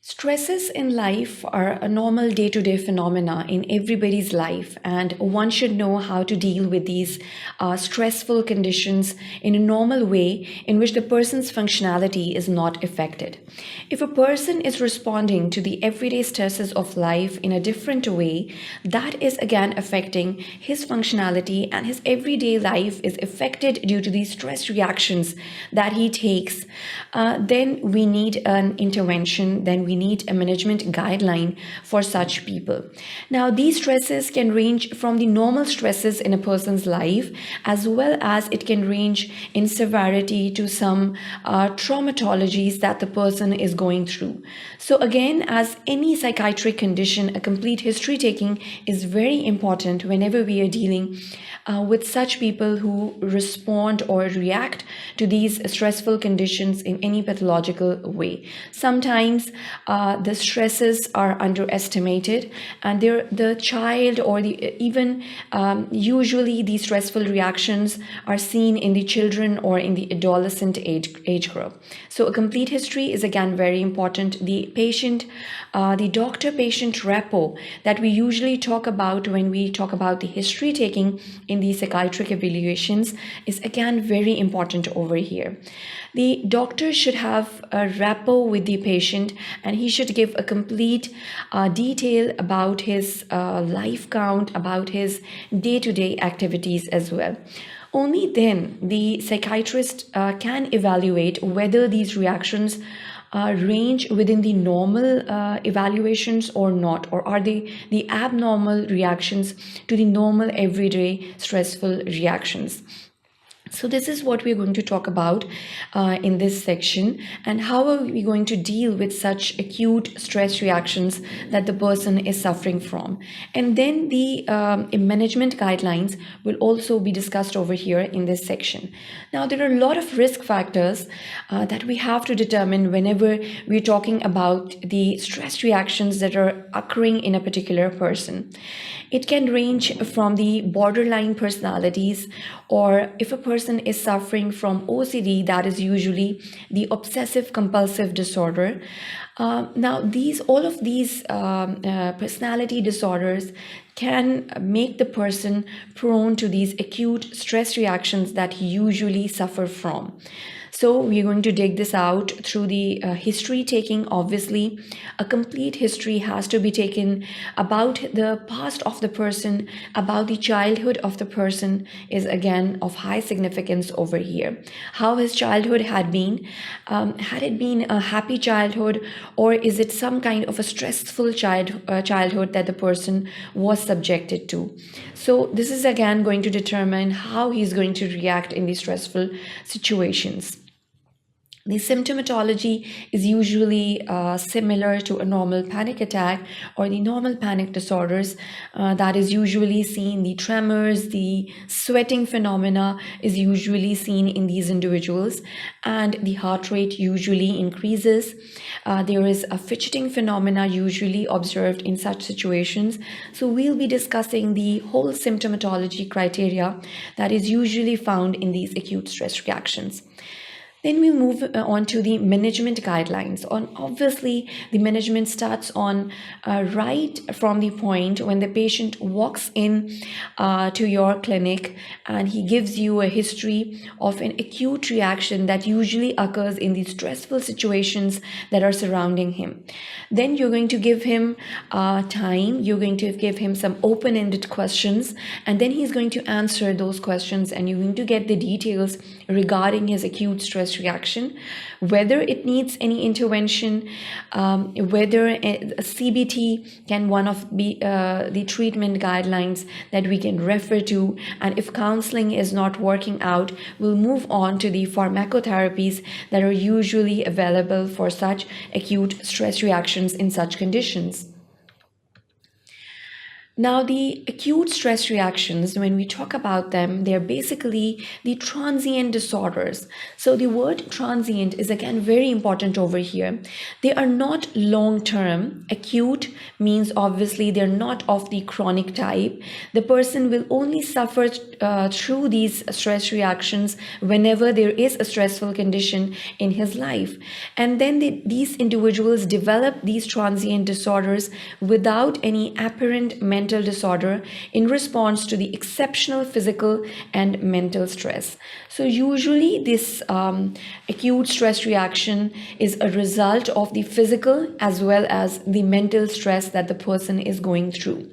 Stresses in life are a normal day-to-day phenomena in everybody's life, and one should know how to deal with these stressful conditions in a normal way in which the person's functionality is not affected. If a person is responding to the everyday stresses of life in a different way, that is again affecting his functionality, and his everyday life is affected due to these stress reactions that he takes. Then we need an intervention, then we need a management guideline for such people. Now, these stresses can range from the normal stresses in a person's life, as well as it can range in severity to some traumatologies that the person is going through. So again, as any psychiatric condition, a complete history taking is very important whenever we are dealing with such people who respond or react to these stressful conditions in any pathological way. Sometimes the stresses are underestimated, and the child or even usually these stressful reactions are seen in the children or in the adolescent age group. So a complete history is again very important. The doctor-patient rapport that we usually talk about when we talk about the history taking in the psychiatric evaluations is again very important over here. The doctor should have a rapport with the patient, and he should give a complete detail about his life count, about his day-to-day activities as well. Only then the psychiatrist can evaluate whether these reactions range within the normal evaluations or not, or are they the abnormal reactions to the normal everyday stressful reactions. So this is what we're going to talk about in this section, and how are we going to deal with such acute stress reactions that the person is suffering from. And then the management guidelines will also be discussed over here in this section. Now, there are a lot of risk factors that we have to determine whenever we're talking about the stress reactions that are occurring in a particular person. It can range from the borderline personalities, or if a person is suffering from OCD, that is usually the obsessive compulsive disorder. Now, all of these personality disorders can make the person prone to these acute stress reactions that he usually suffer from. So we're going to dig this out through the history taking. Obviously, a complete history has to be taken about the past of the person, about the childhood of the person is again of high significance over here. How his childhood had been. Had it been a happy childhood, or is it some kind of a stressful childhood that the person was subjected to? So this is again going to determine how he's going to react in these stressful situations. The symptomatology is usually similar to a normal panic attack or the normal panic disorders that is usually seen. The tremors, the sweating phenomena is usually seen in these individuals, and the heart rate usually increases. There is a fidgeting phenomena usually observed in such situations. So we'll be discussing the whole symptomatology criteria that is usually found in these acute stress reactions. Then we move on to the management guidelines. Obviously, the management starts on right from the point when the patient walks in to your clinic and he gives you a history of an acute reaction that usually occurs in the stressful situations that are surrounding him. Then you're going to give him time, you're going to give him some open-ended questions, and then he's going to answer those questions, and you're going to get the details regarding his acute stress reaction, whether it needs any intervention, whether a CBT can one of the treatment guidelines that we can refer to, and if counseling is not working out, we'll move on to the pharmacotherapies that are usually available for such acute stress reactions in such conditions. Now, the acute stress reactions, when we talk about them, they're basically the transient disorders. So, the word transient is again very important over here. They are not long term. Acute means obviously they're not of the chronic type. The person will only suffer through these stress reactions whenever there is a stressful condition in his life. And then these individuals develop these transient disorders without any apparent mental disorder in response to the exceptional physical and mental stress. So usually this acute stress reaction is a result of the physical as well as the mental stress that the person is going through.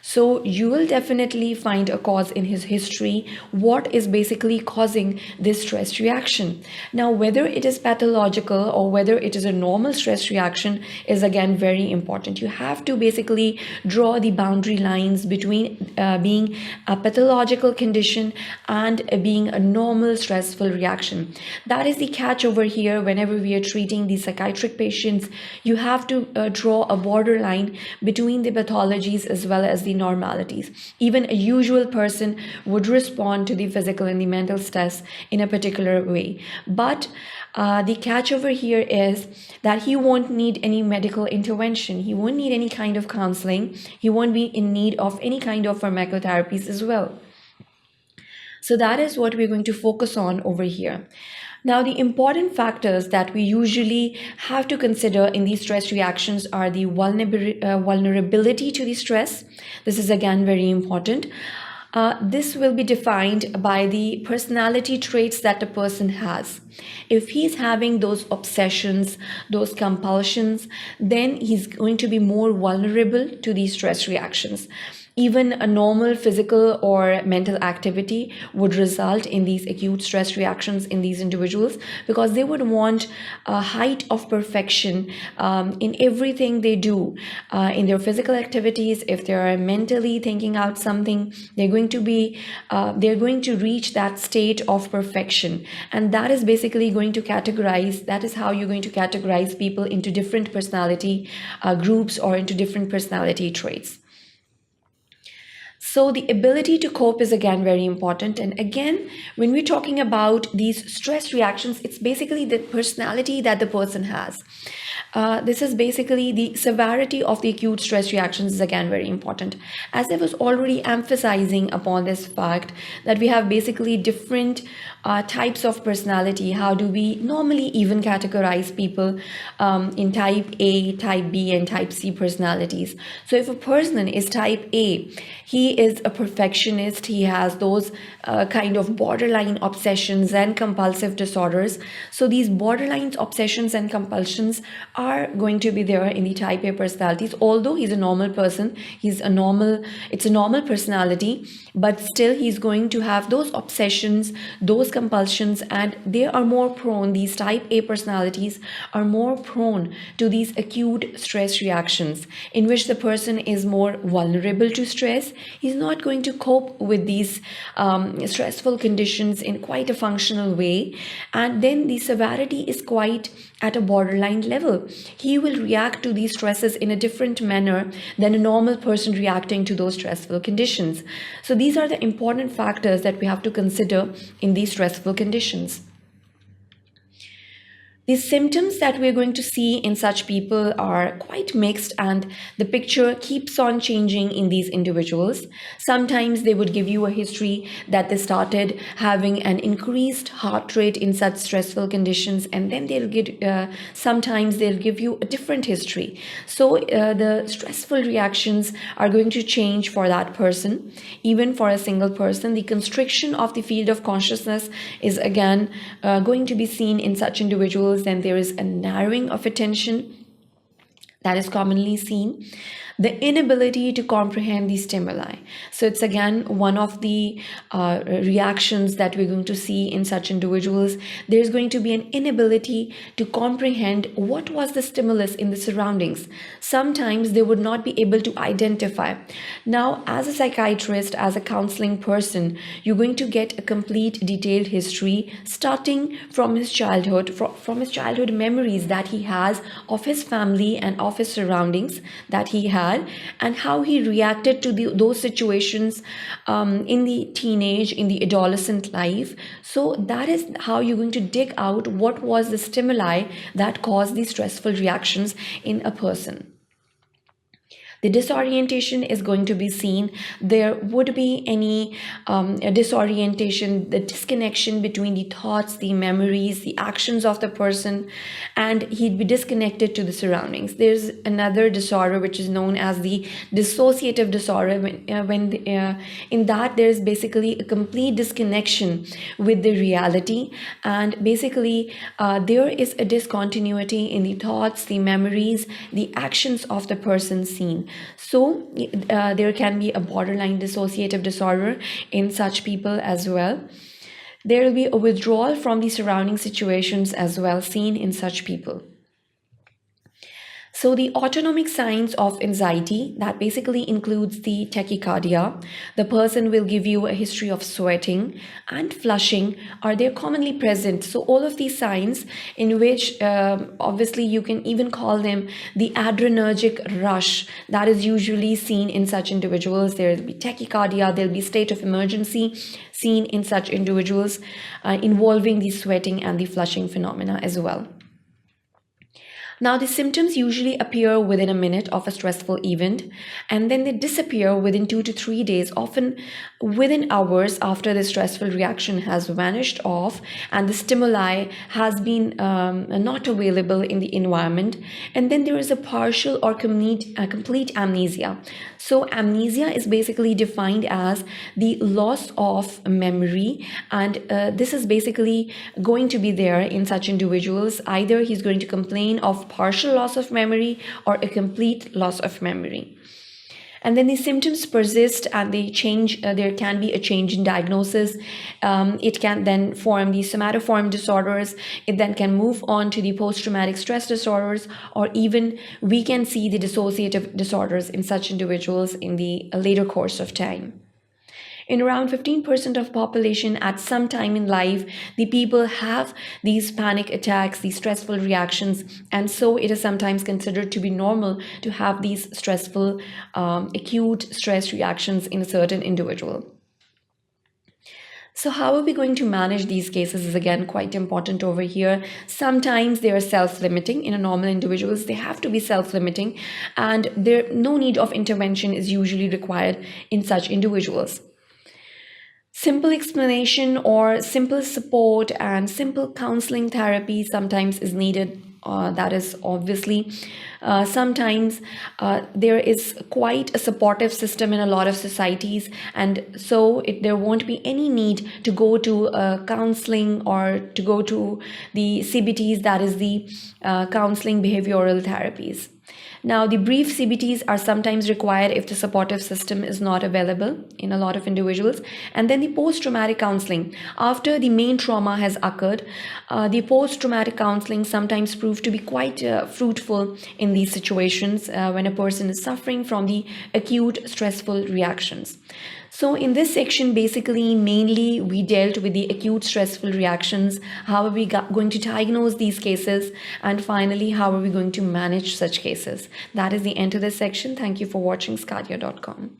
So you will definitely find a cause in his history, what is basically causing this stress reaction. Now, whether it is pathological or whether it is a normal stress reaction is again very important. You have to basically draw the boundary lines between being a pathological condition and being a normal stressful reaction. That is the catch over here. Whenever we are treating these psychiatric patients, you have to draw a borderline between the pathologies as well as the normalities. Even a usual person would respond to the physical and the mental stress in a particular way. But the catch over here is that he won't need any medical intervention. He won't need any kind of counseling. He won't be in need of any kind of pharmacotherapies as well. So that is what we're going to focus on over here. Now, the important factors that we usually have to consider in these stress reactions are the vulnerability to the stress. This is again very important. This will be defined by the personality traits that a person has. If he's having those obsessions, those compulsions, then he's going to be more vulnerable to these stress reactions. Even a normal physical or mental activity would result in these acute stress reactions in these individuals, because they would want a height of perfection in everything they do. In their physical activities, if they are mentally thinking out something, they're going to reach that state of perfection. And that is basically going to categorize, that is how you're going to categorize people into different personality groups or into different personality traits. So the ability to cope is again very important. And again, when we're talking about these stress reactions, it's basically the personality that the person has. This is basically the severity of the acute stress reactions is again very important. As I was already emphasizing upon this fact that we have basically different types of personality. How do we normally even categorize people in type A, type B, and type C personalities? So if a person is type A, he is a perfectionist. He has those kind of borderline obsessions and compulsive disorders. So these borderline obsessions and compulsions are going to be there in the type A personalities. Although he's a normal person, it's a normal personality, but still he's going to have those obsessions, those compulsions, and they are more prone, these type A personalities are more prone to these acute stress reactions, in which the person is more vulnerable to stress. He's not going to cope with these stressful conditions in quite a functional way, and then the severity is quite at a borderline level. He will react to these stresses in a different manner than a normal person reacting to those stressful conditions. So these are the important factors that we have to consider in these stressful conditions. The symptoms that we're going to see in such people are quite mixed, and the picture keeps on changing in these individuals. Sometimes they would give you a history that they started having an increased heart rate in such stressful conditions, and then sometimes they'll give you a different history. So the stressful reactions are going to change for that person. Even for a single person, the constriction of the field of consciousness is again going to be seen in such individuals. Then there is a narrowing of attention that is commonly seen. The inability to comprehend the stimuli. So it's again one of the reactions that we're going to see in such individuals. There's going to be an inability to comprehend what was the stimulus in the surroundings. Sometimes they would not be able to identify. Now, as a psychiatrist, as a counseling person, you're going to get a complete detailed history starting from his childhood, from his childhood memories that he has of his family and of his surroundings that he had. child and how he reacted to those situations in the teenage, in the adolescent life. So that is how you're going to dig out what was the stimuli that caused these stressful reactions in a person. The disorientation is going to be seen. There would be any disorientation, the disconnection between the thoughts, the memories, the actions of the person, and he'd be disconnected to the surroundings. There's another disorder which is known as the dissociative disorder. In that, there's basically a complete disconnection with the reality, and basically there is a discontinuity in the thoughts, the memories, the actions of the person seen. So there can be a borderline dissociative disorder in such people as well. There will be a withdrawal from the surrounding situations as well seen in such people. So the autonomic signs of anxiety, that basically includes the tachycardia. The person will give you a history of sweating and flushing. Are they commonly present? So all of these signs in which obviously you can even call them the adrenergic rush that is usually seen in such individuals. There will be tachycardia, there will be state of emergency seen in such individuals involving the sweating and the flushing phenomena as well. Now, the symptoms usually appear within a minute of a stressful event, and then they disappear within 2 to 3 days, often within hours after the stressful reaction has vanished off and the stimuli has been not available in the environment. And then there is a partial or complete amnesia. So amnesia is basically defined as the loss of memory, and this is basically going to be there in such individuals. Either he's going to complain of partial loss of memory or a complete loss of memory. And then the symptoms persist and they change. There can be a change in diagnosis. It can then form the somatoform disorders. It then can move on to the post-traumatic stress disorders, or even we can see the dissociative disorders in such individuals in the later course of time. In around 15% of population at some time in life, the people have these panic attacks, these stressful reactions, and so it is sometimes considered to be normal to have these stressful, acute stress reactions in a certain individual. So how are we going to manage these cases is again quite important over here. Sometimes they are self-limiting. In a normal individuals, they have to be self-limiting, and no need of intervention is usually required in such individuals. Simple explanation or simple support and simple counseling therapy sometimes is needed. That is obviously sometimes there is quite a supportive system in a lot of societies, and so there won't be any need to go to counseling or to go to the CBTs, that is the counseling behavioral therapies. Now, the brief CBTs are sometimes required if the supportive system is not available in a lot of individuals. And then the post-traumatic counseling. After the main trauma has occurred, the post-traumatic counseling sometimes prove to be quite fruitful in these situations when a person is suffering from the acute stressful reactions. So in this section, basically, mainly we dealt with the acute stressful reactions, how are we going to diagnose these cases, and finally, how are we going to manage such cases. That is the end of this section. Thank you for watching sqadia.com.